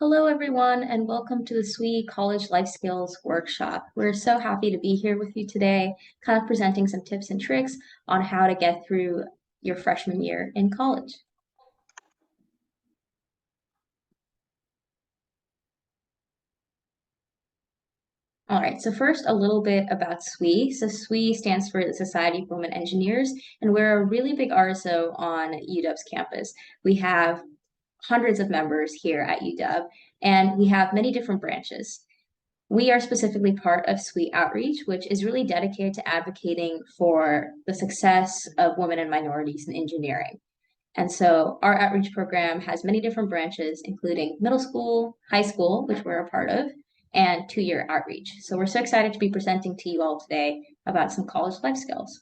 Hello, everyone, and welcome to the SWE College Life Skills Workshop. We're so happy to be here with you today, kind of presenting some tips and tricks on how to get through your freshman year in college. All right, so first, a little bit about SWE. So SWE stands for the Society of Women Engineers, and we're a really big RSO on UW's campus. We have hundreds of members here at UW, and we have many different branches. We are specifically part of SWE Outreach, which is really dedicated to advocating for the success of women and minorities in engineering. And so our outreach program has many different branches, including middle school, high school, which we're a part of, and two-year outreach. So we're so excited to be presenting to you all today about some college life skills.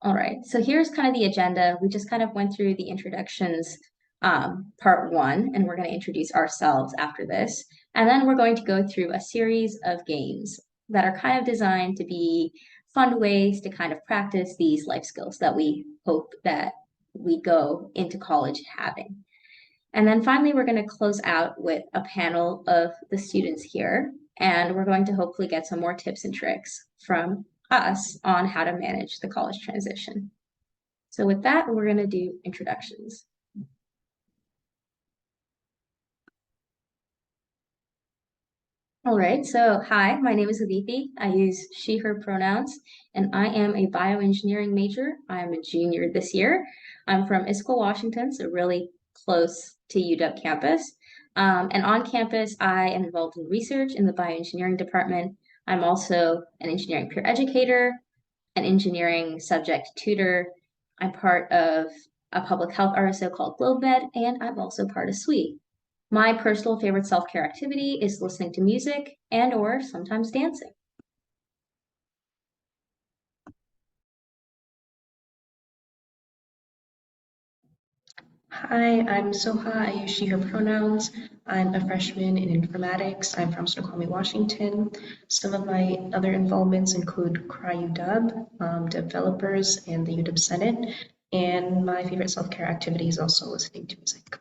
All right, so here's kind of the agenda. We just kind of went through the introductions part one, and we're going to introduce ourselves after this. And then we're going to go through a series of games that are kind of designed to be fun ways to kind of practice these life skills that we hope that we go into college having. And then finally, we're going to close out with a panel of the students here, and we're going to hopefully get some more tips and tricks from us on how to manage the college transition. So with that, we're going to do introductions. All right, so hi, my name is Aditi. I use she, her pronouns, and I am a bioengineering major. I'm a junior this year. I'm from Issaquah, Washington, so really close to UW campus. And on campus, I am involved in research in the bioengineering department. I'm also an engineering peer educator, an engineering subject tutor. I'm part of a public health RSO called GlobeMed, and I'm also part of SWE. My personal favorite self-care activity is listening to music and or sometimes dancing. Hi, I'm Soha. I use she, her pronouns. I'm a freshman in informatics. I'm from Snoqualmie, Washington. Some of my other involvements include CryUW, developers, and the UW Senate. And my favorite self-care activity is also listening to music.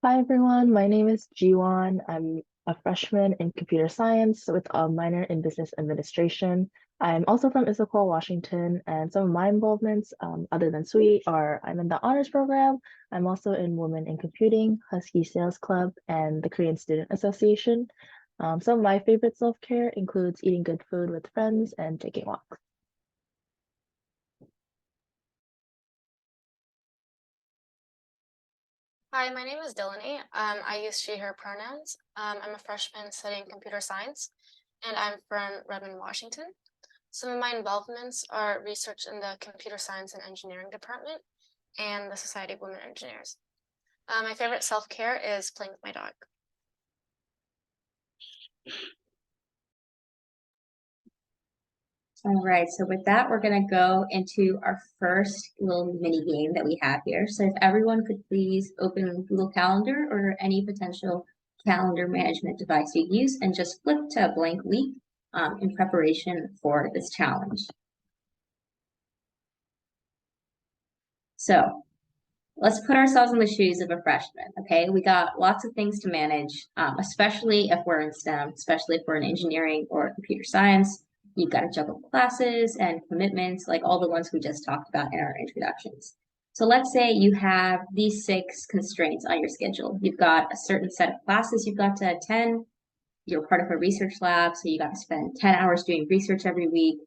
Hi everyone, my name is Jiwon. I'm a freshman in computer science with a minor in business administration. I'm also from Issaquah, Washington, and some of my involvements, other than SWE, are I'm in the honors program. I'm also in Women in Computing, Husky Sales Club, and the Korean Student Association. Some of my favorite self-care includes eating good food with friends and taking walks. Hi, my name is Delaney. I use she, her pronouns. I'm a freshman studying computer science, and I'm from Redmond, Washington. Some of my involvements are research in the computer science and engineering department and the Society of Women Engineers. My favorite self-care is playing with my dog. All right, so with that, we're going to go into our first little mini game that we have here. So if everyone could please open Google Calendar or any potential calendar management device you use and just flip to a blank week in preparation for this challenge. So let's put ourselves in the shoes of a freshman, okay? We got lots of things to manage, especially if we're in STEM, especially if we're in engineering or computer science. You've got to juggle classes and commitments like all the ones we just talked about in our introductions. So let's say you have these 6 constraints on your schedule. You've got a certain set of classes you've got to attend. You're part of a research lab, so you got to spend 10 hours doing research every week.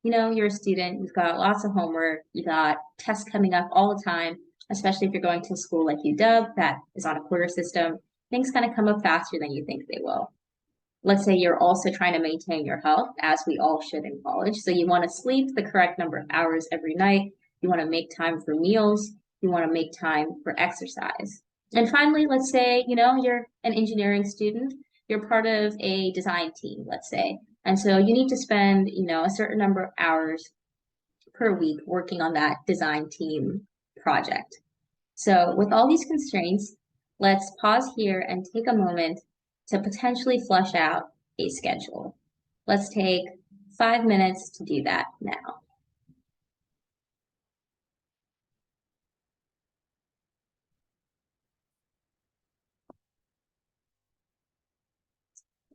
You know, you're a student, you've got lots of homework, you got tests coming up all the time, especially if you're going to a school like UW that is on a quarter system. Things kind of come up faster than you think they will. Let's say you're also trying to maintain your health, as we all should in college. So you want to sleep the correct number of hours every night. You want to make time for meals. You want to make time for exercise. And finally, let's say, you know, you're an engineering student. You're part of a design team, let's say. And so you need to spend, you know, a certain number of hours per week working on that design team project. So with all these constraints, let's pause here and take a moment to potentially flesh out a schedule. Let's take 5 minutes to do that now.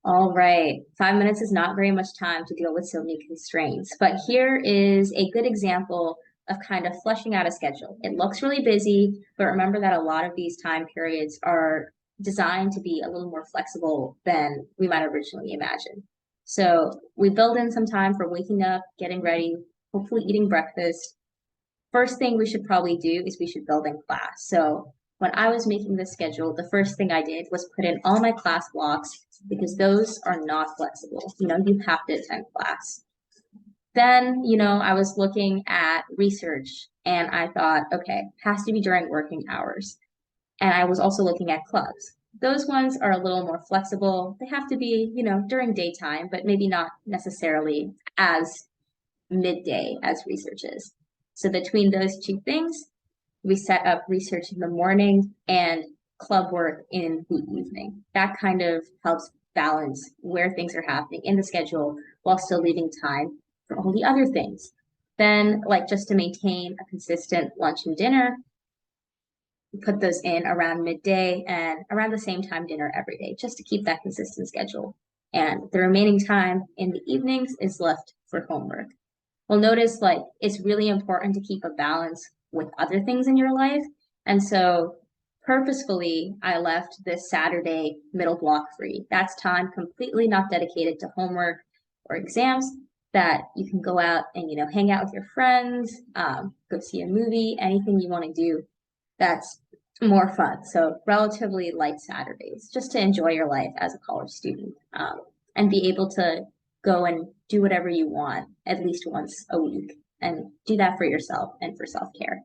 All right, 5 minutes is not very much time to deal with so many constraints, but here is a good example of kind of fleshing out a schedule. It looks really busy, but remember that a lot of these time periods are designed to be a little more flexible than we might originally imagine. So we build in some time for waking up, getting ready, hopefully eating breakfast. First thing we should probably do is we should build in class. So when I was making this schedule, the first thing I did was put in all my class blocks because those are not flexible. You have to attend class. Then, I was looking at research and I thought, okay, has to be during working hours. And I was also looking at clubs. Those ones are a little more flexible. They have to be, during daytime, but maybe not necessarily as midday as research is. So between those two things, we set up research in the morning and club work in the evening. That kind of helps balance where things are happening in the schedule while still leaving time for all the other things. Then, like just to maintain a consistent lunch and dinner, we put those in around midday and around the same time dinner every day, just to keep that consistent schedule. And the remaining time in the evenings is left for homework. Well, notice like it's really important to keep a balance with other things in your life. And so purposefully, I left this Saturday middle block free. That's time completely not dedicated to homework or exams that you can go out and, hang out with your friends, go see a movie, anything you want to do that's more fun. So relatively light Saturdays, just to enjoy your life as a college student, and be able to go and do whatever you want at least once a week and do that for yourself and for self-care.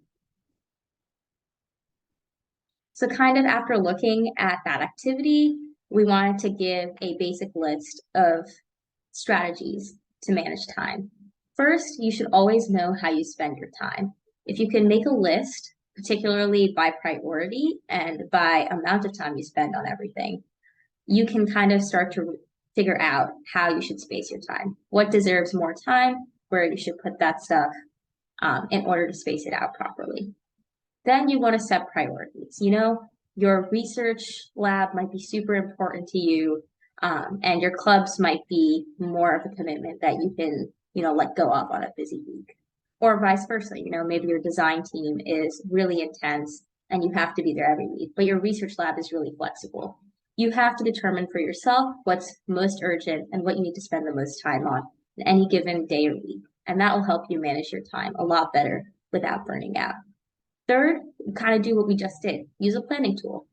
So kind of after looking at that activity, we wanted to give a basic list of strategies to manage time. First, you should always know how you spend your time. If you can make a list, particularly by priority and by amount of time you spend on everything, you can kind of start to figure out how you should space your time. What deserves more time, where you should put that stuff in order to space it out properly. Then you want to set priorities. Your research lab might be super important to you, and your clubs might be more of a commitment that you can, let go of on a busy week. Or vice versa, maybe your design team is really intense and you have to be there every week, but your research lab is really flexible. You have to determine for yourself what's most urgent and what you need to spend the most time on in any given day or week. And that will help you manage your time a lot better without burning out. Third, kind of do what we just did. Use a planning tool,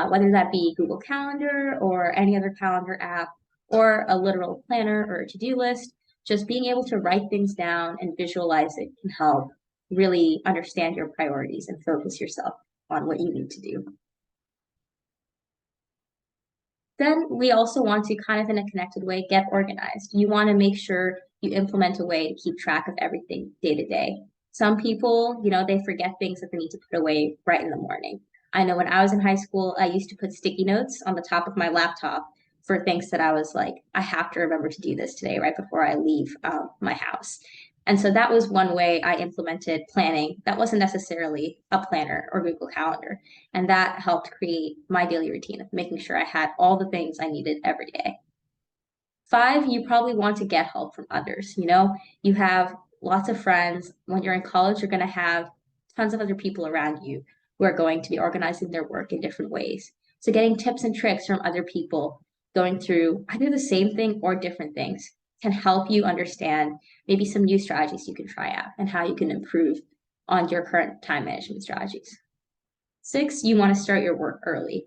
whether that be Google Calendar or any other calendar app or a literal planner or a to-do list. Just being able to write things down and visualize it can help really understand your priorities and focus yourself on what you need to do. Then we also want to kind of in a connected way, get organized. You want to make sure you implement a way to keep track of everything day to day. Some people, they forget things that they need to put away right in the morning. I know when I was in high school, I used to put sticky notes on the top of my laptop for things that I was like, I have to remember to do this today right before I leave my house. And so that was one way I implemented planning that wasn't necessarily a planner or Google Calendar. And that helped create my daily routine of making sure I had all the things I needed every day. 5, you probably want to get help from others. You have lots of friends. When you're in college, you're going to have tons of other people around you who are going to be organizing their work in different ways. So getting tips and tricks from other people going through either the same thing or different things can help you understand maybe some new strategies you can try out and how you can improve on your current time management strategies. 6, you want to start your work early.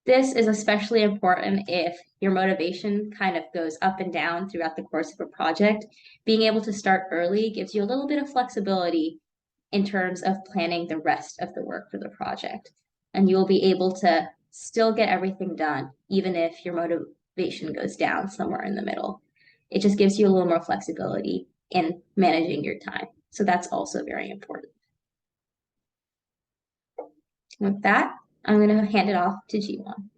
This is especially important if your motivation kind of goes up and down throughout the course of a project. Being able to start early gives you a little bit of flexibility in terms of planning the rest of the work for the project. And you'll be able to still get everything done, even if your motivation goes down somewhere in the middle. It just gives you a little more flexibility in managing your time. So that's also very important. With that, I'm going to hand it off to Jiwon.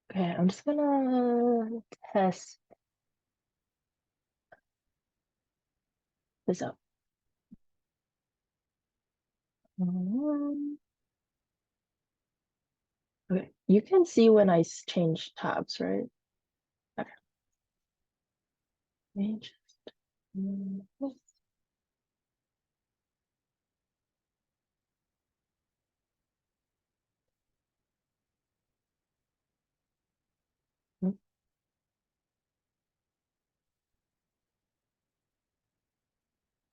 Okay, I'm just gonna test this out. Okay, you can see when I change tabs, right? Okay. Let me just, this.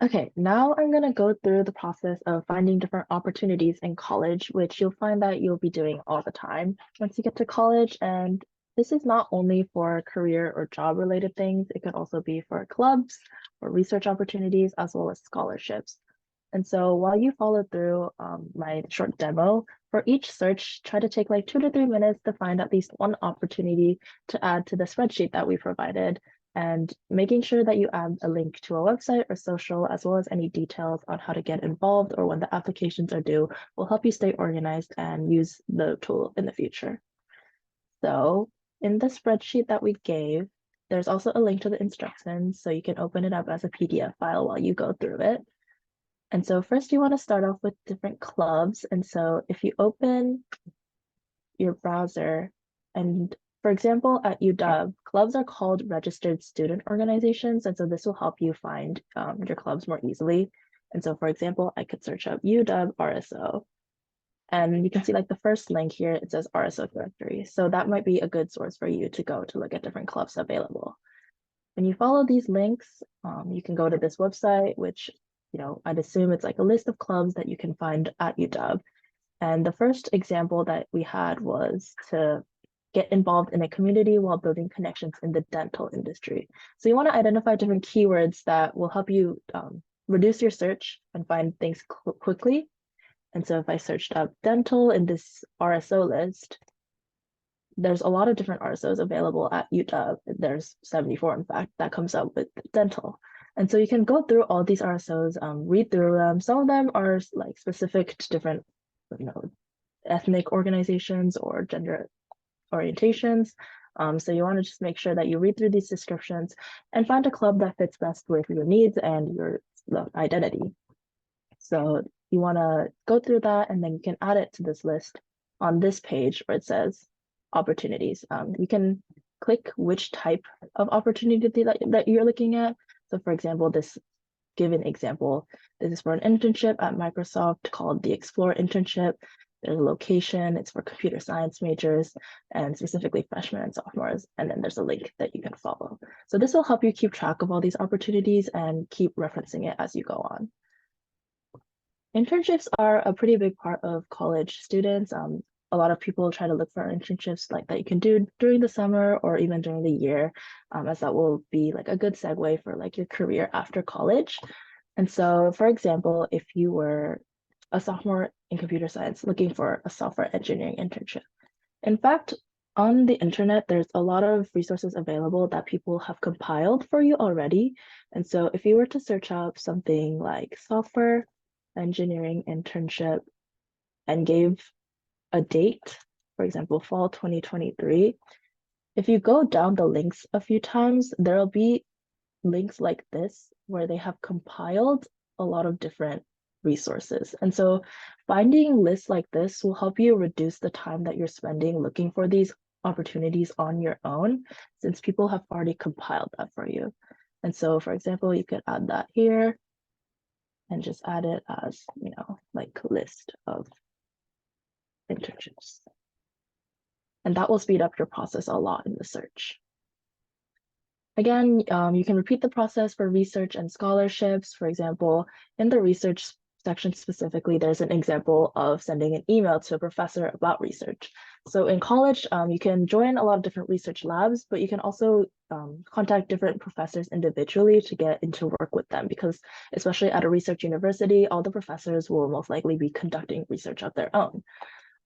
Okay, now I'm going to go through the process of finding different opportunities in college, which you'll find that you'll be doing all the time once you get to college. And this is not only for career or job related things, it could also be for clubs or research opportunities, as well as scholarships. And so while you follow through my short demo, for each search, try to take like 2 to 3 minutes to find at least one opportunity to add to the spreadsheet that we provided, and making sure that you add a link to a website or social, as well as any details on how to get involved or when the applications are due, will help you stay organized and use the tool in the future. So in the spreadsheet that we gave, there's also a link to the instructions, so you can open it up as a PDF file while you go through it. And so first you want to start off with different clubs. And so if you open your browser, and for example, at UW, clubs are called registered student organizations. And so this will help you find your clubs more easily. And so for example, I could search up UW RSO. And you can see like the first link here, it says RSO directory. So that might be a good source for you to go to look at different clubs available. When you follow these links, you can go to this website, which, I'd assume it's like a list of clubs that you can find at UW. And the first example that we had was to get involved in a community while building connections in the dental industry. So you want to identify different keywords that will help you reduce your search and find things quickly. And so if I searched up dental in this RSO list, there's a lot of different RSOs available at UW. There's 74, in fact, that comes up with dental. And so you can go through all these RSOs, read through them. Some of them are like specific to different, ethnic organizations or gender orientations. So you want to just make sure that you read through these descriptions and find a club that fits best with your needs and your identity. So you want to go through that, and then you can add it to this list on this page where it says opportunities. You can click which type of opportunity that you're looking at. So for example, this given example, this is for an internship at Microsoft called the Explore internship. There's a location, it's for computer science majors and specifically freshmen and sophomores. And then there's a link that you can follow. So this will help you keep track of all these opportunities and keep referencing it as you go on. Internships are a pretty big part of college students. A lot of people try to look for internships like that you can do during the summer or even during the year, as that will be like a good segue for like your career after college. And so, for example, if you were a sophomore in computer science looking for a software engineering internship, in fact, on the internet, there's a lot of resources available that people have compiled for you already. And so if you were to search up something like software engineering internship and gave a date, for example, fall 2023, if you go down the links a few times, there'll be links like this where they have compiled a lot of different resources. And so finding lists like this will help you reduce the time that you're spending looking for these opportunities on your own, since people have already compiled that for you. And so, for example, you could add that here and just add it as, like list of internships. And that will speed up your process a lot in the search. Again, you can repeat the process for research and scholarships. For example, in the research section specifically, there's an example of sending an email to a professor about research. So in college, you can join a lot of different research labs, but you can also contact different professors individually to get into work with them, because especially at a research university, all the professors will most likely be conducting research of their own.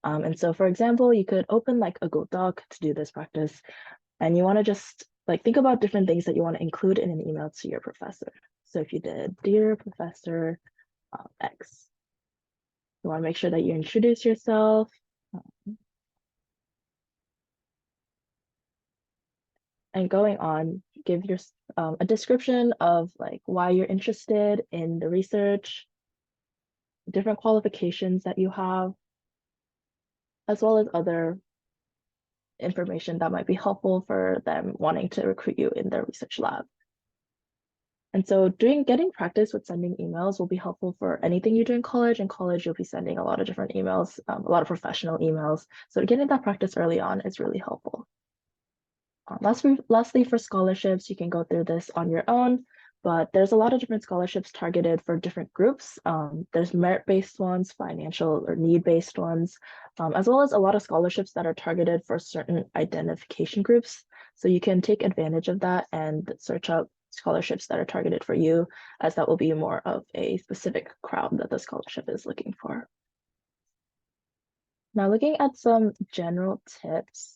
And so, for example, you could open like a Google Doc to do this practice, and you want to just like think about different things that you want to include in an email to your professor. So if you did, dear Professor X, you want to make sure that you introduce yourself. And going on, give your a description of like why you're interested in the research, different qualifications that you have, as well as other information that might be helpful for them wanting to recruit you in their research lab. And so getting practice with sending emails will be helpful for anything you do in college. In college, you'll be sending a lot of different emails, a lot of professional emails. So getting that practice early on is really helpful. Lastly, for scholarships, you can go through this on your own, but there's a lot of different scholarships targeted for different groups. There's merit-based ones, financial or need-based ones, as well as a lot of scholarships that are targeted for certain identification groups. So you can take advantage of that and search up scholarships that are targeted for you, as that will be more of a specific crowd that the scholarship is looking for. Now, looking at some general tips.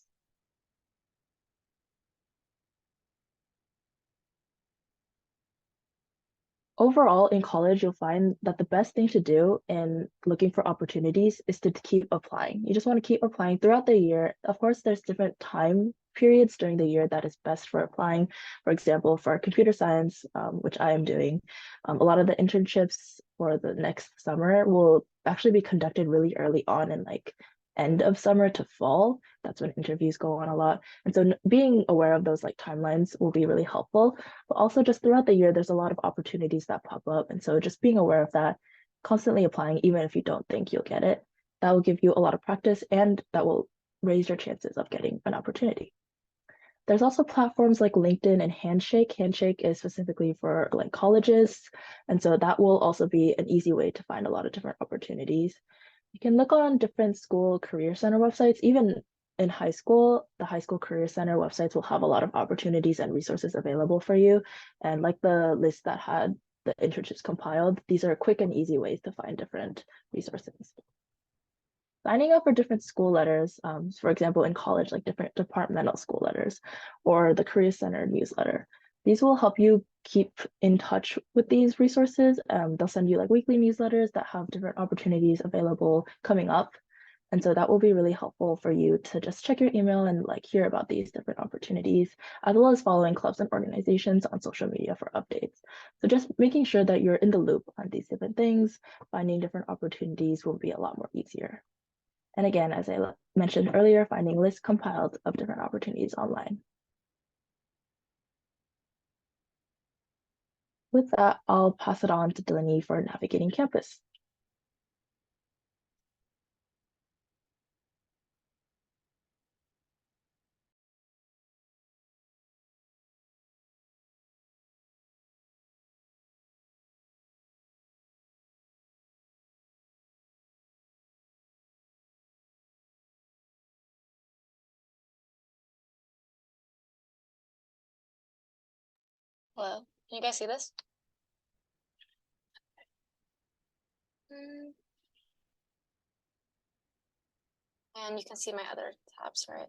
Overall, in college, you'll find that the best thing to do in looking for opportunities is to keep applying. You just want to keep applying throughout the year. Of course, there's different time periods during the year that is best for applying. For example, for computer science, which I am doing, a lot of the internships for the next summer will actually be conducted really early on in like end of summer to fall. That's when interviews go on a lot. And so being aware of those like timelines will be really helpful. But also just throughout the year, there's a lot of opportunities that pop up. And so just being aware of that, constantly applying, even if you don't think you'll get it, that will give you a lot of practice and that will raise your chances of getting an opportunity. There's also platforms like LinkedIn and Handshake. Handshake is specifically for like colleges. And so that will also be an easy way to find a lot of different opportunities. You can look on different school career center websites. Even in high school, the high school career center websites will have a lot of opportunities and resources available for you. And like the list that had the internships compiled, these are quick and easy ways to find different resources. Signing up for different school letters, for example, in college, like different departmental school letters or the Career Center newsletter. These will help you keep in touch with these resources. They'll send you like weekly newsletters that have different opportunities available coming up. And so that will be really helpful for you to just check your email and like hear about these different opportunities, as well as following clubs and organizations on social media for updates. So just making sure that you're in the loop on these different things, finding different opportunities will be a lot more easier. And again, as I mentioned earlier, finding lists compiled of different opportunities online. With that, I'll pass it on to Delaney for navigating campus. Hello, can you guys see this? And you can see my other tabs, right?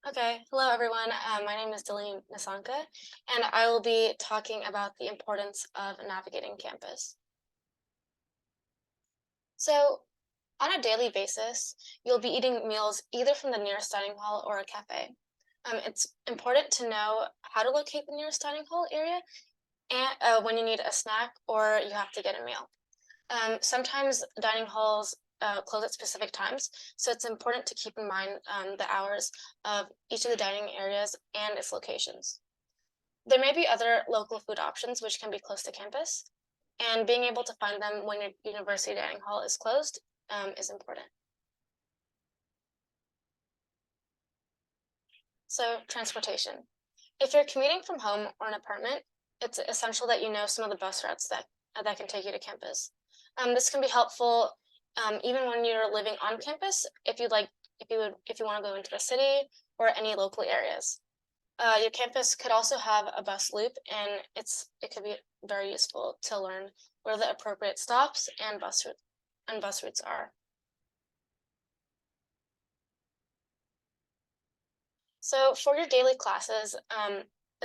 Okay, hello everyone. My name is Delaney Nisanka, and I will be talking about the importance of navigating campus. So, on a daily basis, you'll be eating meals either from the nearest dining hall or a cafe. It's important to know how to locate the nearest dining hall area and when you need a snack or you have to get a meal. Sometimes dining halls close at specific times, so it's important to keep in mind the hours of each of the dining areas and its locations. There may be other local food options which can be close to campus, and being able to find them when your university dining hall is closed is important. So, transportation. If you're commuting from home or an apartment, it's essential that you know some of the bus routes that can take you to campus. This can be helpful even when you're living on campus, if you want to go into the city or any local areas. Your campus could also have a bus loop, and it could be very useful to learn where the appropriate stops and bus routes are. So for your daily classes,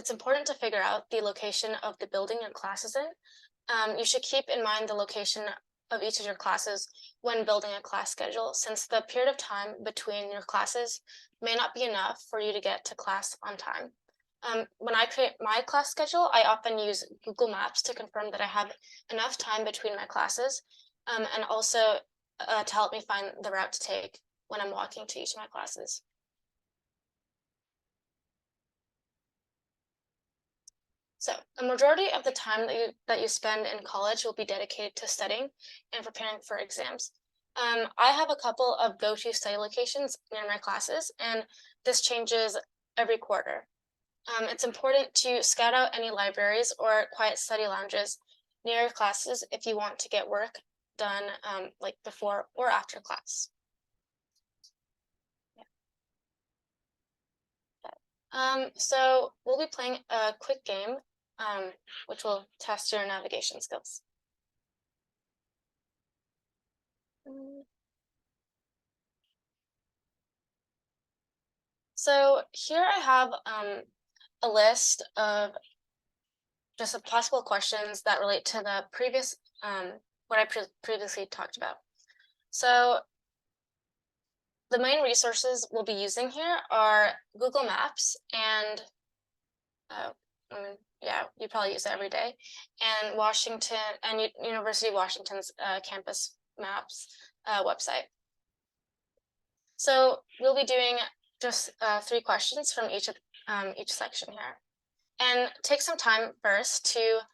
it's important to figure out the location of the building your class is in. You should keep in mind the location of each of your classes when building a class schedule, since the period of time between your classes may not be enough for you to get to class on time. When I create my class schedule, I often use Google Maps to confirm that I have enough time between my classes, and also to help me find the route to take when I'm walking to each of my classes. So a majority of the time that you spend in college will be dedicated to studying and preparing for exams. I have a couple of go-to study locations near my classes, and this changes every quarter. It's important to scout out any libraries or quiet study lounges near your classes if you want to get work done like before or after class. So we'll be playing a quick game, which will test your navigation skills. So here I have a list of just possible questions that relate to the previous, what I previously talked about. So the main resources we'll be using here are Google Maps and, yeah, you probably use it every day, and Washington and University of Washington's campus maps website. So we'll be doing just 3 questions from each section here, and take some time first to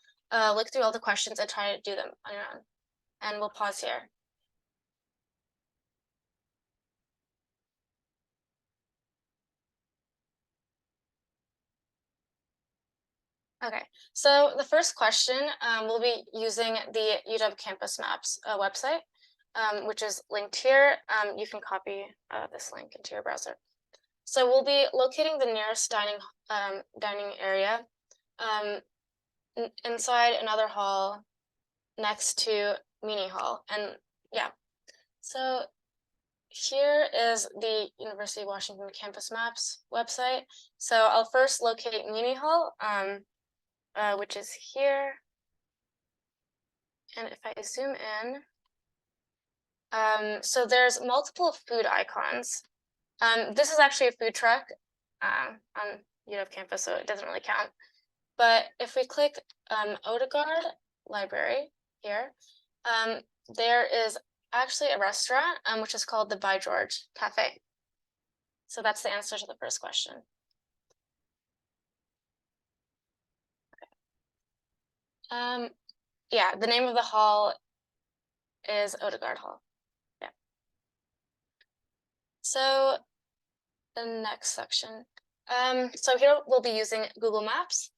look through all the questions and try to do them on your own. And we'll pause here. Okay, so the first question, we'll be using the UW Campus Maps website, which is linked here. You can copy this link into your browser. So we'll be locating the nearest dining area inside another hall next to Meany Hall. And yeah, so here is the University of Washington Campus Maps website. So I'll first locate Meany Hall, which is here. And if I zoom in, so there's multiple food icons. This is actually a food truck on UW campus, so it doesn't really count. But if we click Odegaard Library here, there is actually a restaurant which is called the By George Cafe. So that's the answer to the first question. Okay. Yeah, the name of the hall is Odegaard Hall. Yeah. So the next section. So here we'll be using Google Maps.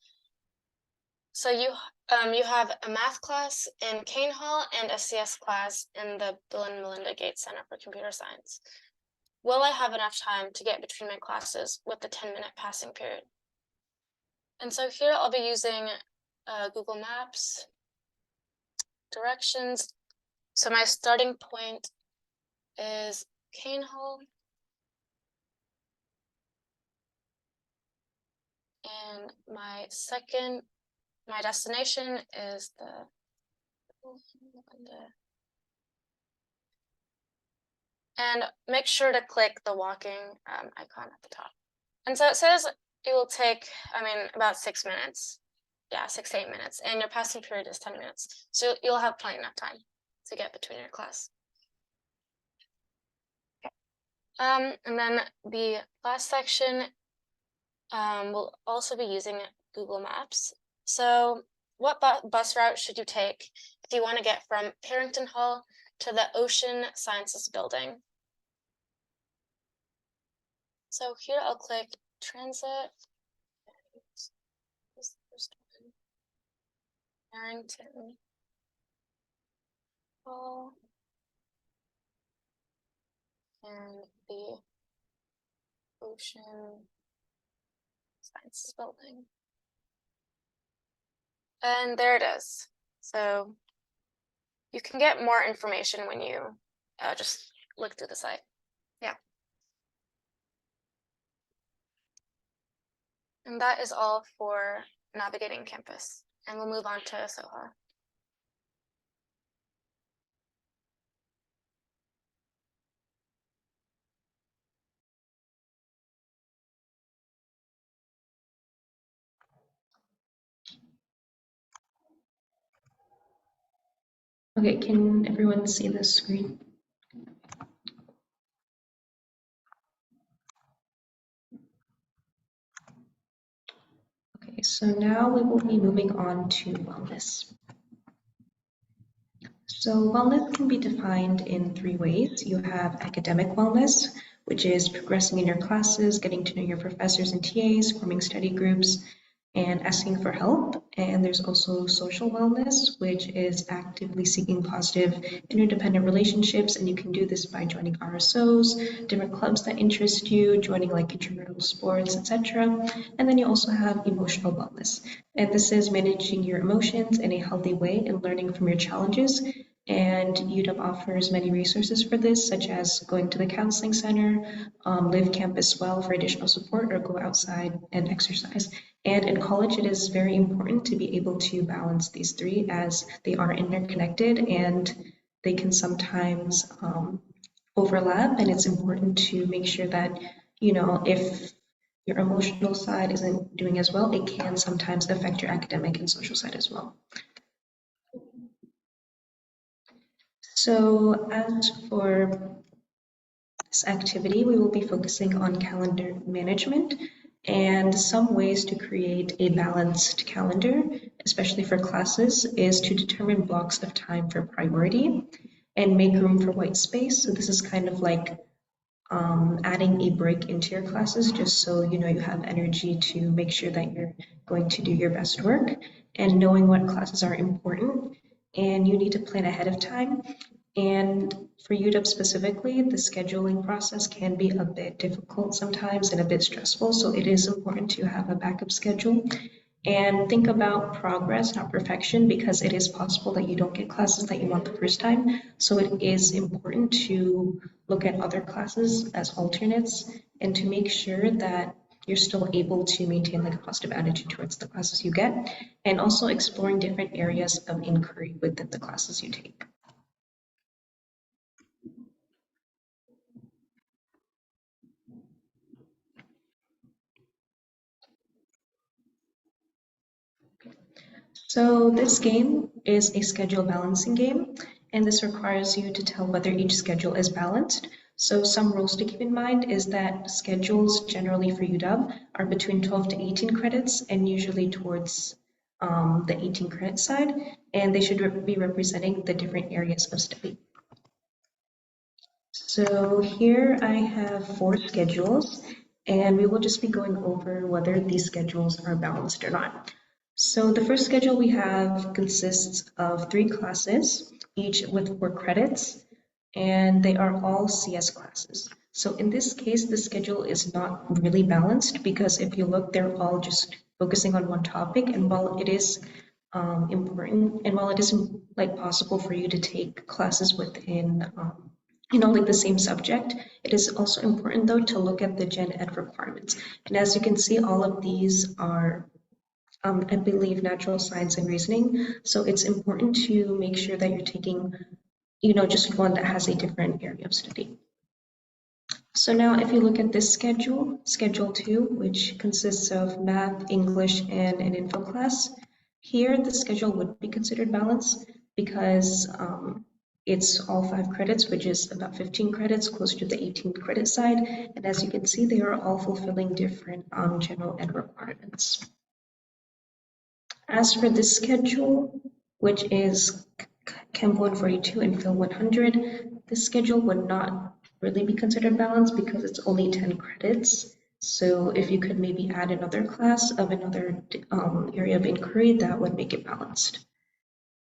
So you have a math class in Kane Hall and a CS class in the Bill and Melinda Gates Center for Computer Science. Will I have enough time to get between my classes with the 10-minute passing period? And so here I'll be using Google Maps, directions. So my starting point is Kane Hall. And my destination is the and make sure to click the walking icon at the top. And so it says it will take, about 6 minutes. Yeah, 6 to 8 minutes. And your passing period is 10 minutes. So you'll have plenty enough time to get between your class. Okay. And then the last section, we'll also be using Google Maps. So what bus route should you take if you want to get from Parrington Hall to the Ocean Sciences Building? So here I'll click transit. Parrington Hall and the Ocean Sciences Building. And there it is. So you can get more information when you just look through the site. Yeah. And that is all for navigating campus. And we'll move on to Soha. Okay, can everyone see the screen? Okay, so now we will be moving on to wellness. So wellness can be defined in three ways. You have academic wellness, which is progressing in your classes, getting to know your professors and TAs, forming study groups, and asking for help. And there's also social wellness, which is actively seeking positive interdependent relationships. And you can do this by joining RSOs, different clubs that interest you, joining like intramural sports, etc. And then you also have emotional wellness. And this is managing your emotions in a healthy way and learning from your challenges. And UW offers many resources for this, such as going to the counseling center, Live Campus Well for additional support, or go outside and exercise. And in college, it is very important to be able to balance these three as they are interconnected and they can sometimes overlap. And it's important to make sure that, if your emotional side isn't doing as well, it can sometimes affect your academic and social side as well. So as for this activity, we will be focusing on calendar management and some ways to create a balanced calendar, especially for classes, is to determine blocks of time for priority and make room for white space. So this is kind of like adding a break into your classes just so you have energy to make sure that you're going to do your best work, and knowing what classes are important, and you need to plan ahead of time. And for UW specifically, the scheduling process can be a bit difficult sometimes and a bit stressful, so it is important to have a backup schedule. And think about progress, not perfection, because it is possible that you don't get classes that you want the first time. So it is important to look at other classes as alternates and to make sure that you're still able to maintain like a positive attitude towards the classes you get, and also exploring different areas of inquiry within the classes you take. So this game is a schedule balancing game, and this requires you to tell whether each schedule is balanced. So some rules to keep in mind is that schedules generally for UW are between 12 to 18 credits and usually towards the 18 credit side, and they should be representing the different areas of study. So here I have 4 schedules, and we will just be going over whether these schedules are balanced or not. So the first schedule we have consists of 3 classes, each with 4 credits, and they are all CS classes. So in this case, the schedule is not really balanced because if you look, they're all just focusing on one topic, and while it is important, and while it isn't like possible for you to take classes within like the same subject, it is also important though to look at the gen ed requirements. And as you can see, all of these are I believe natural science and reasoning. So it's important to make sure that you're taking, just one that has a different area of study. So now if you look at this schedule, Schedule 2, which consists of math, English, and an info class, here the schedule would be considered balanced because it's all 5 credits, which is about 15 credits, close to the 18 credit side. And as you can see, they are all fulfilling different general ed requirements. As for this schedule, which is Chem 142 and Phil 100, this schedule would not really be considered balanced because it's only 10 credits. So if you could maybe add another class of another area of inquiry, that would make it balanced.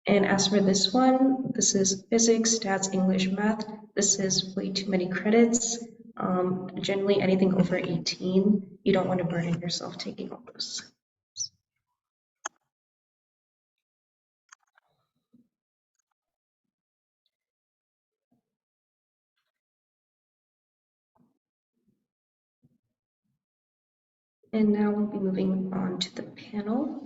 And as for this one, this is physics, stats, English, math. This is way too many credits. Generally anything over 18, you don't want to burden yourself taking all those. And now we'll be moving on to the panel.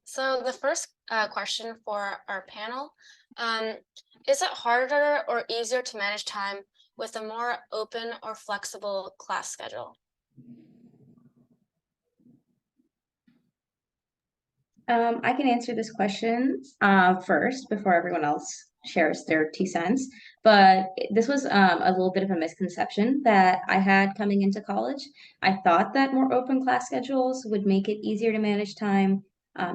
So the first question for our panel, is it harder or easier to manage time with a more open or flexible class schedule? I can answer this question first before everyone else shares their 2 cents. But this was a little bit of a misconception that I had coming into college. I thought that more open class schedules would make it easier to manage time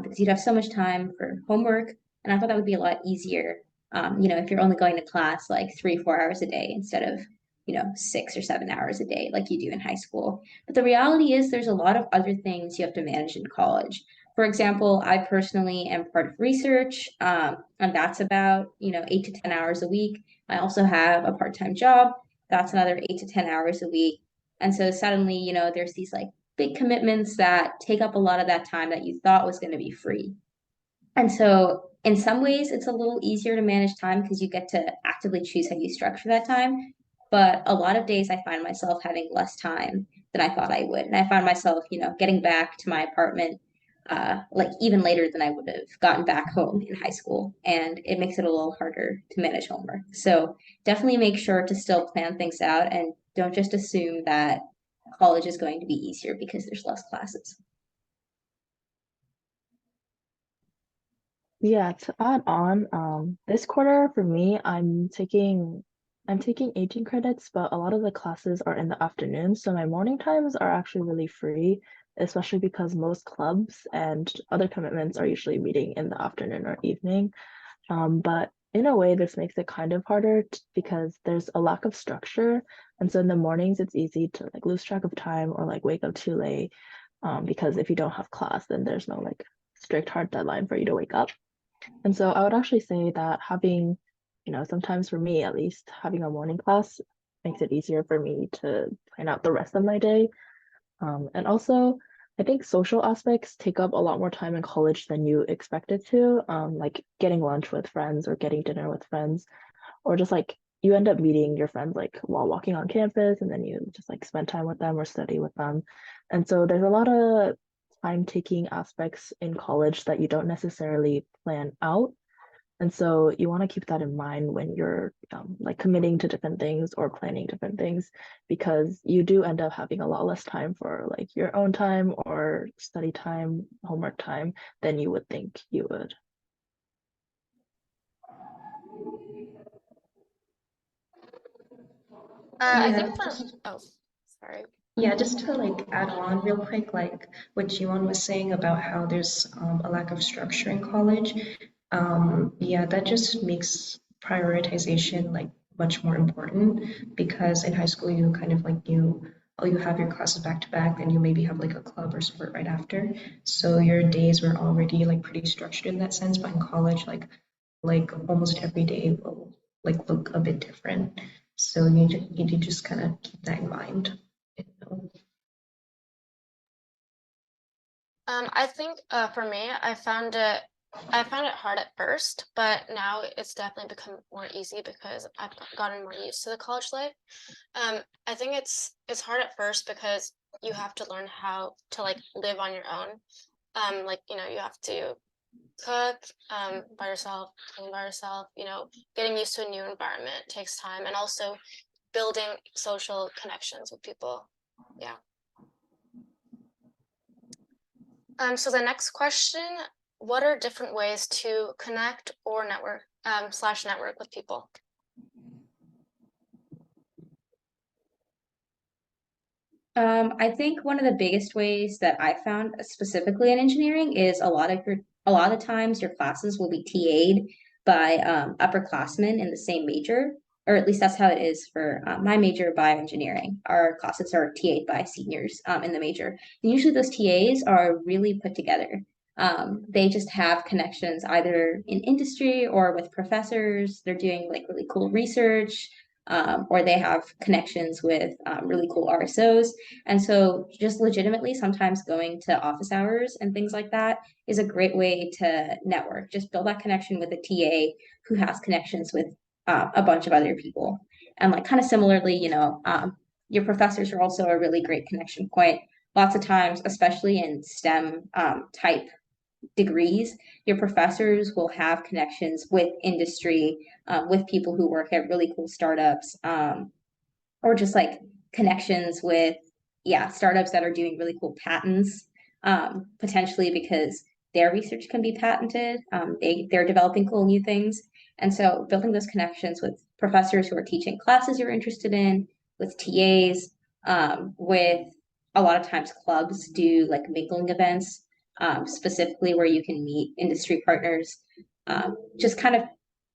because you'd have so much time for homework. And I thought that would be a lot easier, if you're only going to class like 3, 4 hours a day instead of, 6 or 7 hours a day like you do in high school. But the reality is there's a lot of other things you have to manage in college. For example, I personally am part of research, and that's about 8 to 10 hours a week. I also have a part-time job. That's another 8 to 10 hours a week. And so suddenly, there's these like big commitments that take up a lot of that time that you thought was going to be free. And so in some ways, it's a little easier to manage time because you get to actively choose how you structure that time. But a lot of days I find myself having less time than I thought I would. And I find myself, getting back to my apartment like even later than I would have gotten back home in high school. And it makes it a little harder to manage homework. So definitely make sure to still plan things out and don't just assume that college is going to be easier because there's less classes. Yeah, to add on, this quarter for me, I'm taking 18 credits, but a lot of the classes are in the afternoon, so my morning times are actually really free, especially because most clubs and other commitments are usually meeting in the afternoon or evening. But in a way, this makes it kind of harder because there's a lack of structure, and so in the mornings it's easy to like lose track of time or like wake up too late, because if you don't have class, then there's no like strict hard deadline for you to wake up. And so I would actually say that having, sometimes for me at least, having a morning class makes it easier for me to plan out the rest of my day. And also, I think social aspects take up a lot more time in college than you expect it to, like getting lunch with friends or getting dinner with friends, or just like you end up meeting your friends like while walking on campus and then you just like spend time with them or study with them. And so there's a lot of time-taking aspects in college that you don't necessarily plan out. And so you want to keep that in mind when you're like committing to different things or planning different things, because you do end up having a lot less time for like your own time or study time, homework time than you would think you would. I Yeah, think oh, sorry. yeah, just to like add on real quick, like what Jiwon was saying about how there's a lack of structure in college. Yeah, that just makes prioritization like much more important because in high school you kind of like you have your classes back to back, then you maybe have like a club or sport right after. So your days were already like pretty structured in that sense, but in college like almost every day will like look a bit different. So you need to just kind of keep that in mind. You know. I think for me, I found it hard at first, but now it's definitely become more easy because I've gotten more used to the college life. I think it's hard at first because you have to learn how to like live on your own. Like you have to cook by yourself, clean by yourself. Getting used to a new environment takes time, and also building social connections with people. Yeah. So the next question, what are different ways to connect or network slash network with people? I think one of the biggest ways that I found specifically in engineering is a lot of times your classes will be TA'd by upperclassmen in the same major, or at least that's how it is for my major, bioengineering. Our classes are TA'd by seniors in the major. And usually those TAs are really put together. They just have connections either in industry or with professors. They're doing like really cool research. or they have connections with really cool RSOs. And so just legitimately sometimes going to office hours and things like that is a great way to network. Just build that connection with a TA who has connections with a bunch of other people. And like kind of similarly, your professors are also a really great connection point. Lots of times, especially in STEM type degrees, your professors will have connections with industry, with people who work at really cool startups, or just like connections with, yeah, startups that are doing really cool patents, potentially because their research can be patented. They're developing cool new things. And so building those connections with professors who are teaching classes you're interested in, with TAs, with a lot of times clubs do like mingling events, specifically where you can meet industry partners. Just kind of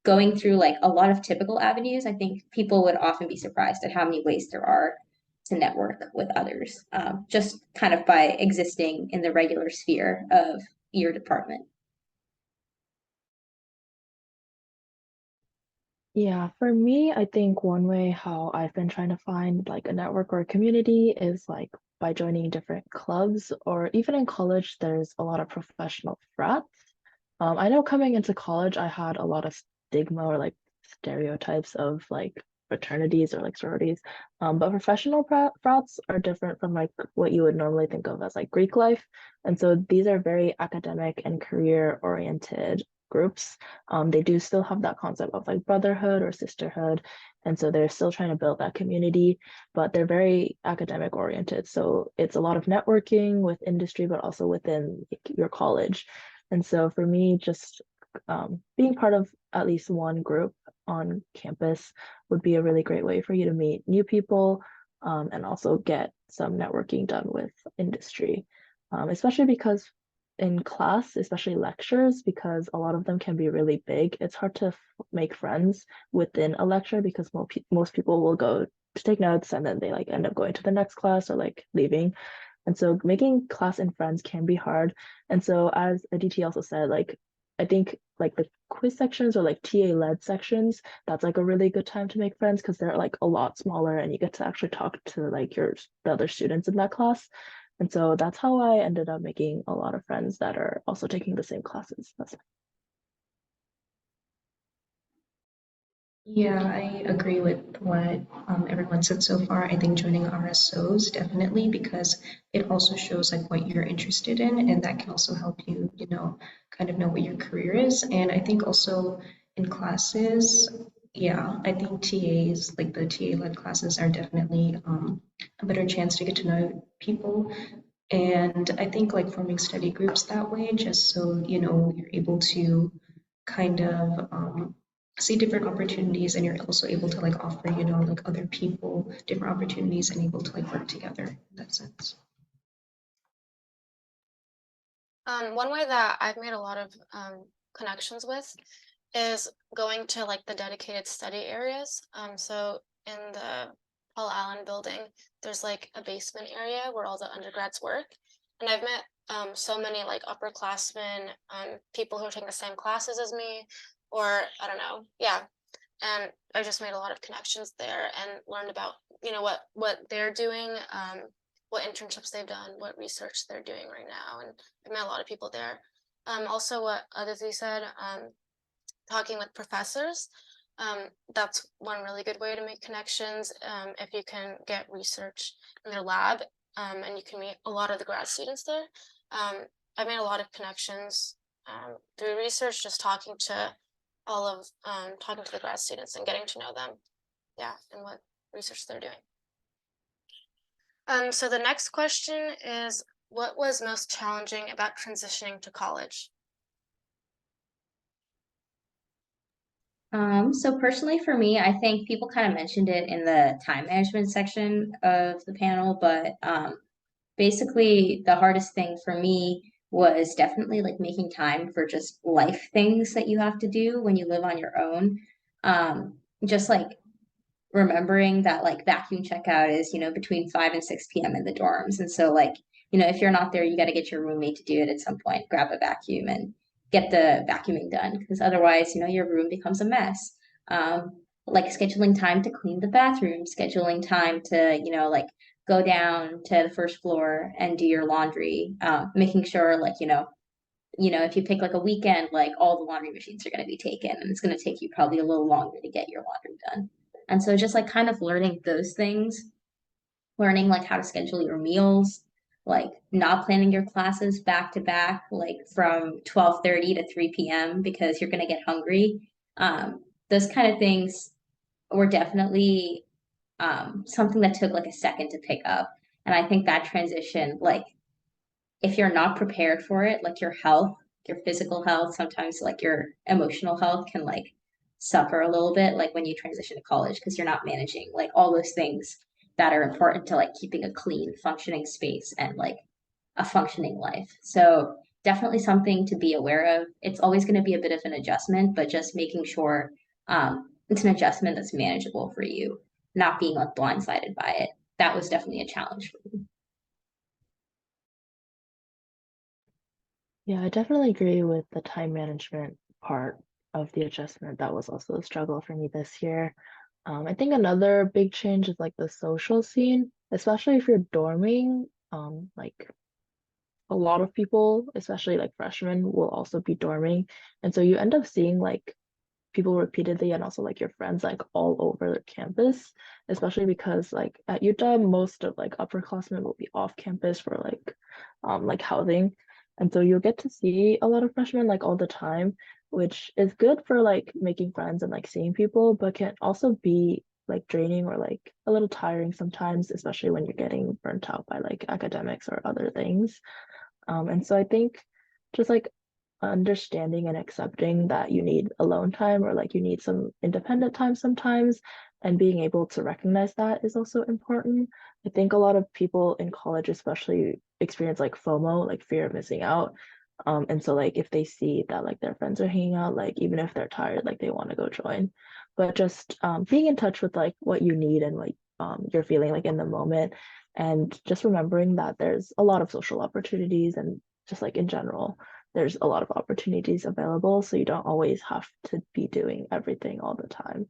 going through like a lot of typical avenues, I think people would often be surprised at how many ways there are to network with others, just kind of by existing in the regular sphere of your department. Yeah, for me, I think one way how I've been trying to find like a network or a community is like by joining different clubs, or even in college, there's a lot of professional frats. I know coming into college, I had a lot of stigma or like stereotypes of like fraternities or like sororities. But professional frats are different from like what you would normally think of as like Greek life. And so these are very academic and career oriented groups. They do still have that concept of like brotherhood or sisterhood. And so they're still trying to build that community, but they're very academic oriented. So it's a lot of networking with industry, but also within your college. And so for me, just being part of at least one group on campus would be a really great way for you to meet new people, and also get some networking done with industry, especially because in class, especially lectures, because a lot of them can be really big. It's hard to make friends within a lecture because most people will go to take notes and then they like end up going to the next class or like leaving. And so making class and friends can be hard. And so as Aditi also said, like I think like the quiz sections or like TA-led sections, that's like a really good time to make friends because they're like a lot smaller and you get to actually talk to like the other students in that class. And so that's how I ended up making a lot of friends that are also taking the same classes. Yeah, I agree with what everyone said so far. I think joining RSOs definitely because it also shows like what you're interested in, and that can also help you, kind of know what your career is. And I think also in classes, yeah, I think TAs, like the TA-led classes, are definitely a better chance to get to know people. And I think like forming study groups that way, just so you're able to kind of see different opportunities and you're also able to like offer, like other people different opportunities and able to like work together in that sense. One way that I've made a lot of connections with is going to like the dedicated study areas. So in the Paul Allen building, there's like a basement area where all the undergrads work. And I've met so many like upperclassmen, people who are taking the same classes as me, or I don't know, yeah. And I just made a lot of connections there and learned about, what they're doing, what internships they've done, what research they're doing right now. And I met a lot of people there. Also what Aditi said, talking with professors. That's one really good way to make connections. If you can get research in their lab, and you can meet a lot of the grad students there. I made a lot of connections through research, just talking to talking to the grad students and getting to know them, yeah, and what research they're doing. So the next question is, what was most challenging about transitioning to college? So personally for me, I think people kind of mentioned it in the time management section of the panel, but basically the hardest thing for me was definitely like making time for just life things that you have to do when you live on your own. Just like remembering that like vacuum checkout is, between 5 and 6 p.m. in the dorms. And so like, if you're not there, you got to get your roommate to do it at some point, grab a vacuum and get the vacuuming done because otherwise, your room becomes a mess. like scheduling time to clean the bathroom, scheduling time to, like go down to the first floor and do your laundry, making sure like, if you pick like a weekend, like all the laundry machines are going to be taken and it's going to take you probably a little longer to get your laundry done. And so just like kind of learning those things, learning like how to schedule your meals, like not planning your classes back to back, like from 12:30 to 3 p.m. because you're going to get hungry. Those kind of things were definitely something that took like a second to pick up. And I think that transition, like if you're not prepared for it, like your health, your physical health, sometimes like your emotional health can like suffer a little bit, like when you transition to college, because you're not managing like all those things that are important to like keeping a clean, functioning space and like a functioning life. So definitely something to be aware of. It's always going to be a bit of an adjustment, but just making sure it's an adjustment that's manageable for you, not being like blindsided by it. That was definitely a challenge for me. Yeah, I definitely agree with the time management part of the adjustment. That was also a struggle for me this year. I think another big change is like the social scene, especially if you're dorming. Like a lot of people, especially like freshmen, will also be dorming. And so you end up seeing like people repeatedly and also like your friends like all over the campus, especially because like at Utah, most of like upperclassmen will be off campus for like housing. And so you'll get to see a lot of freshmen like all the time, which is good for like making friends and like seeing people, but can also be like draining or like a little tiring sometimes, especially when you're getting burnt out by like academics or other things. And so I think just like understanding and accepting that you need alone time or like you need some independent time sometimes and being able to recognize that is also important. I think a lot of people in college especially experience like FOMO, like fear of missing out. And so like if they see that like their friends are hanging out, like even if they're tired, like they want to go join. But just being in touch with like what you need and like you're feeling like in the moment and just remembering that there's a lot of social opportunities and just like in general there's a lot of opportunities available, so you don't always have to be doing everything all the time.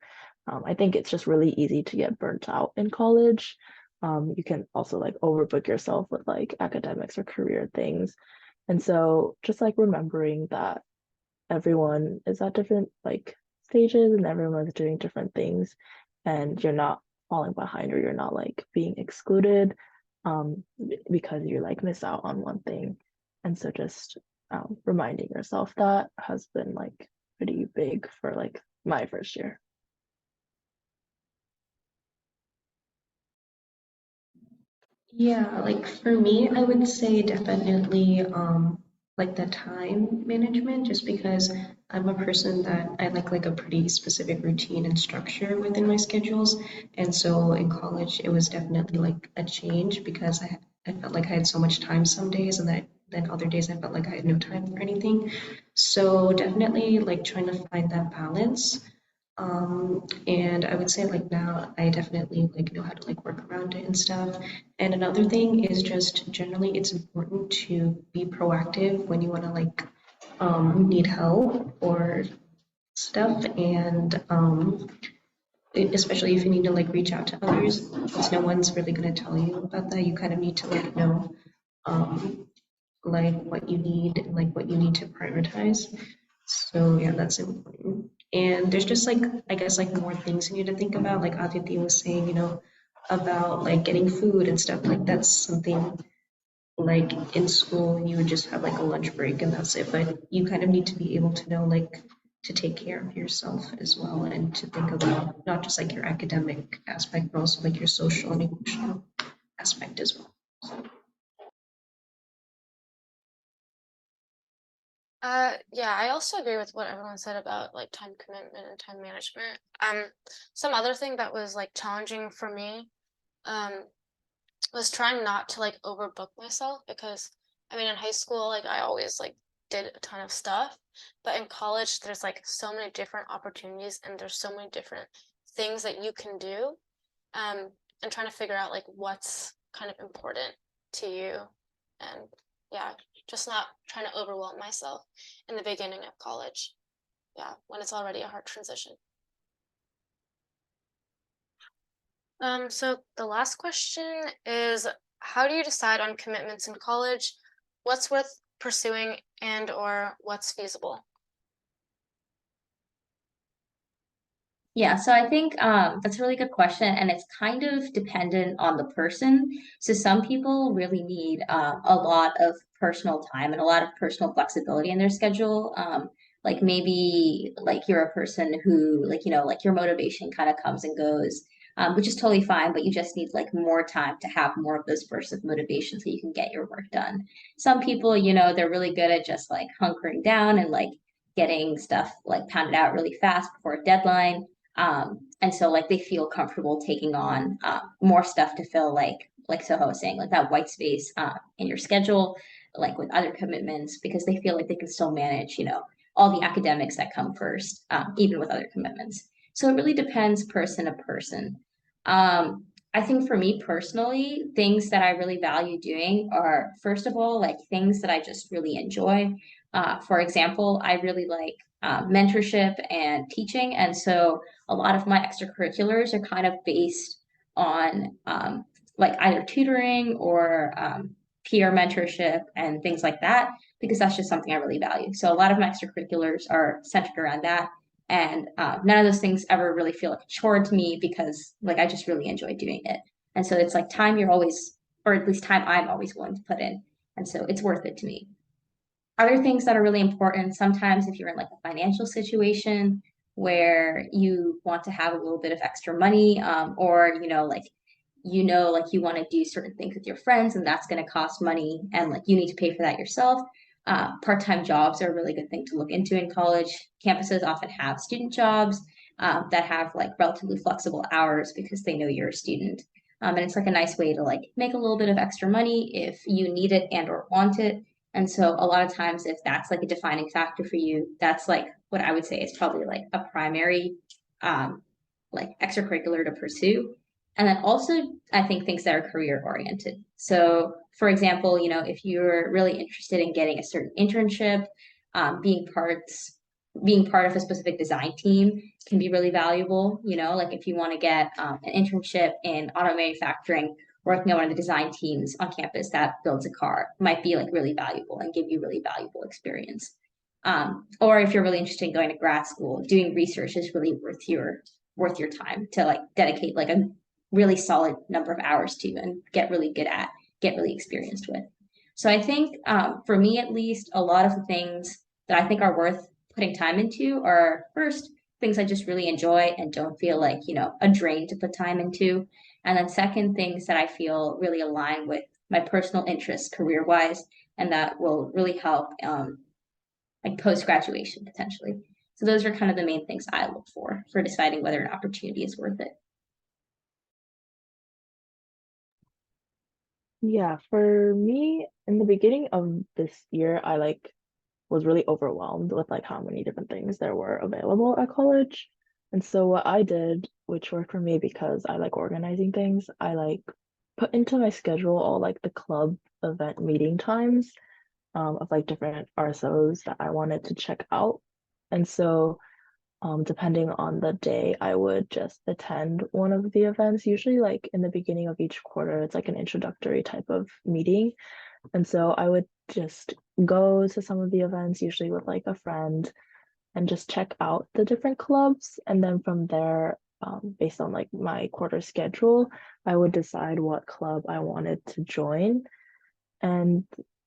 I think it's just really easy to get burnt out in college. You can also like overbook yourself with like academics or career things. And so just like remembering that everyone is at different like stages and everyone's doing different things and you're not falling behind or you're not like being excluded because you like miss out on one thing. And so just reminding yourself that has been like pretty big for like my first year. Yeah, like for me, I would say definitely like the time management, just because I'm a person that I like a pretty specific routine and structure within my schedules. And so in college, it was definitely like a change because I felt like I had so much time some days, and that then other days I felt like I had no time for anything. So definitely like trying to find that balance. And I would say like now I definitely like know how to like work around it and stuff. And another thing is just generally it's important to be proactive when you want to like need help or stuff, and especially if you need to like reach out to others, because no one's really going to tell you about that. You kind of need to like know um like what you need and like what you need to prioritize. So yeah, that's important. And there's just like I guess like more things you need to think about. Like Aditi was saying, about like getting food and stuff. Like that's something like in school you would just have like a lunch break and that's it. But you kind of need to be able to know like to take care of yourself as well and to think about not just like your academic aspect, but also like your social and emotional aspect as well. Yeah, I also agree with what everyone said about like time commitment and time management. Some other thing that was like challenging for me, um, was trying not to like overbook myself because I mean in high school like I always like did a ton of stuff, but in college there's like so many different opportunities and there's so many different things that you can do. Um, and trying to figure out like what's kind of important to you and yeah, just not trying to overwhelm myself in the beginning of college. Yeah, when it's already a hard transition. So the last question is, how do you decide on commitments in college? What's worth pursuing and or what's feasible? Yeah, so I think that's a really good question, and it's kind of dependent on the person. So some people really need a lot of personal time and a lot of personal flexibility in their schedule. Like maybe like you're a person who like like your motivation kind of comes and goes, which is totally fine, but you just need like more time to have more of those bursts of motivation so you can get your work done. Some people, they're really good at just like hunkering down and like getting stuff like pounded out really fast before a deadline, and so like they feel comfortable taking on more stuff to fill like Soho was saying, like that white space in your schedule, like with other commitments, because they feel like they can still manage, all the academics that come first, even with other commitments. So it really depends person to person. I think for me personally, things that I really value doing are, first of all, like things that I just really enjoy. For example, I really like mentorship and teaching. And so a lot of my extracurriculars are kind of based on like either tutoring or peer mentorship and things like that, because that's just something I really value. So a lot of my extracurriculars are centered around that. And none of those things ever really feel like a chore to me because like I just really enjoy doing it. And so it's like time you're always, or at least time I'm always willing to put in. And so it's worth it to me. Other things that are really important, sometimes if you're in like a financial situation where you want to have a little bit of extra money, or like you want to do certain things with your friends and that's going to cost money and like you need to pay for that yourself. Part-time jobs are a really good thing to look into in college. Campuses often have student jobs that have like relatively flexible hours because they know you're a student. And it's like a nice way to like make a little bit of extra money if you need it and or want it. And so a lot of times if that's like a defining factor for you, that's like what I would say is probably like a primary like extracurricular to pursue. And then also I think things that are career oriented. So for example, if you're really interested in getting a certain internship, being part of a specific design team can be really valuable. Like if you want to get an internship in auto manufacturing, working on one of the design teams on campus that builds a car might be like really valuable and give you really valuable experience. Or if you're really interested in going to grad school, doing research is really worth your time to like dedicate like a really solid number of hours to and get really good at, get really experienced with. So I think for me at least, a lot of the things that I think are worth putting time into are first things I just really enjoy and don't feel like, a drain to put time into. And then second, things that I feel really align with my personal interests career wise and that will really help like post graduation potentially. So those are kind of the main things I look for deciding whether an opportunity is worth it. Yeah, for me, in the beginning of this year, I like was really overwhelmed with like how many different things there were available at college. And so what I did, which worked for me because I like organizing things, I like put into my schedule all like the club event meeting times of like different RSOs that I wanted to check out. And so depending on the day, I would just attend one of the events. Usually like in the beginning of each quarter, it's like an introductory type of meeting. And so I would just go to some of the events, usually with like a friend, and just check out the different clubs. And then from there, based on like my quarter schedule, I would decide what club I wanted to join. And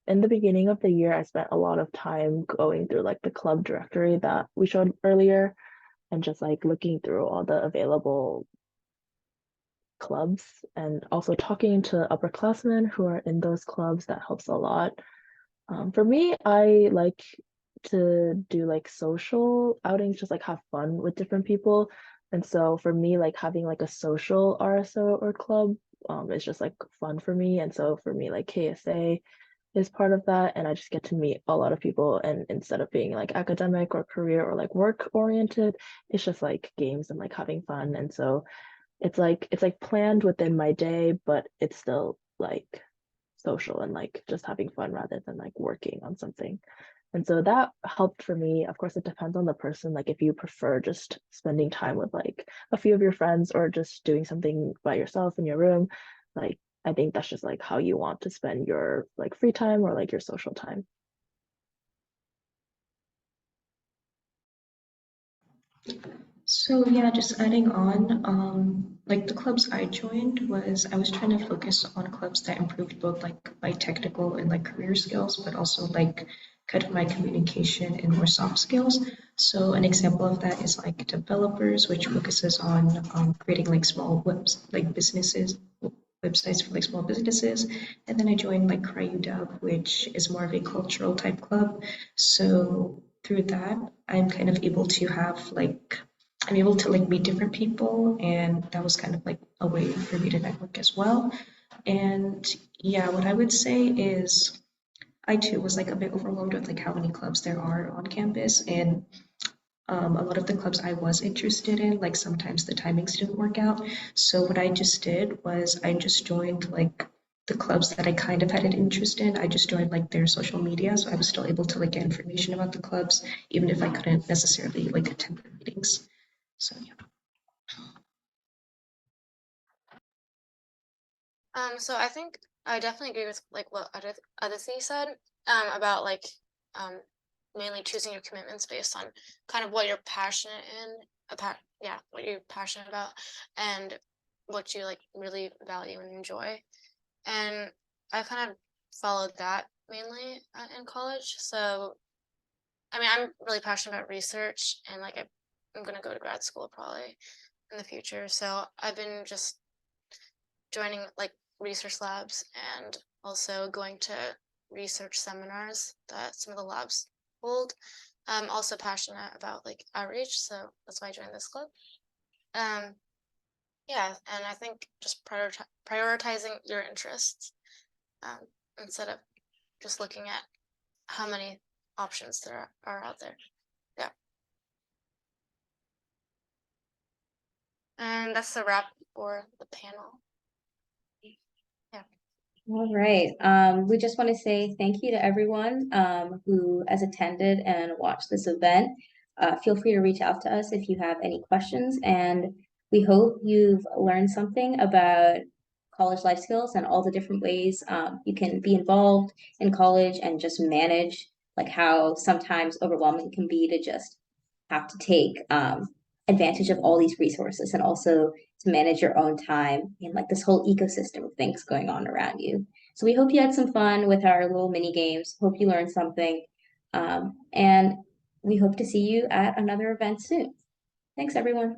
in the beginning of the year, I spent a lot of time going through like the club directory that we showed earlier and just like looking through all the available clubs and also talking to upperclassmen who are in those clubs. That helps a lot. For me, I like to do like social outings, just like have fun with different people. And so for me, like having like a social RSO or club is just like fun for me. And so for me, like KSA is part of that. And I just get to meet a lot of people. And instead of being like academic or career or like work oriented, it's just like games and like having fun. And so it's like planned within my day, but it's still like social and like just having fun rather than like working on something. And so that helped for me. Of course, it depends on the person. Like if you prefer just spending time with like a few of your friends or just doing something by yourself in your room, like I think that's just like how you want to spend your like free time or like your social time. So yeah, just adding on, like the clubs I joined I was trying to focus on clubs that improved both like my technical and like career skills, but also like kind of my communication and more soft skills. So an example of that is like developers, which focuses on creating like small websites for like small businesses. And then I joined like CryUW, which is more of a cultural type club. So through that, I'm kind of able to have like I'm able to like meet different people, and that was kind of like a way for me to network as well. And yeah, what I would say is I too was like a bit overwhelmed with like how many clubs there are on campus, and a lot of the clubs I was interested in, like sometimes the timings didn't work out. So what I just did was I just joined like the clubs that I kind of had an interest in. I just joined like their social media, so I was still able to like get information about the clubs, even if I couldn't necessarily like attend the meetings. So yeah. So I think I definitely agree with like what Aditi said about like um mainly choosing your commitments based on kind of what you're passionate in about what you're passionate about and what you like really value and enjoy. And I kind of followed that mainly in college. So I mean, I'm really passionate about research and like I'm gonna go to grad school probably in the future. So I've been just joining like research labs and also going to research seminars that some of the labs hold. I'm also passionate about like outreach, so that's why I joined this club. Um, yeah, and I think just prioritizing your interests um, instead of just looking at how many options there are out there. Yeah, and that's the wrap for the panel. Yeah. All right. We just want to say thank you to everyone who has attended and watched this event. Feel free to reach out to us if you have any questions, and we hope you've learned something about college life skills and all the different ways you can be involved in college and just manage like how sometimes overwhelming it can be to just have to take advantage of all these resources and also to manage your own time and like this whole ecosystem of things going on around you. So we hope you had some fun with our little mini games. Hope you learned something. And we hope to see you at another event soon. Thanks, everyone.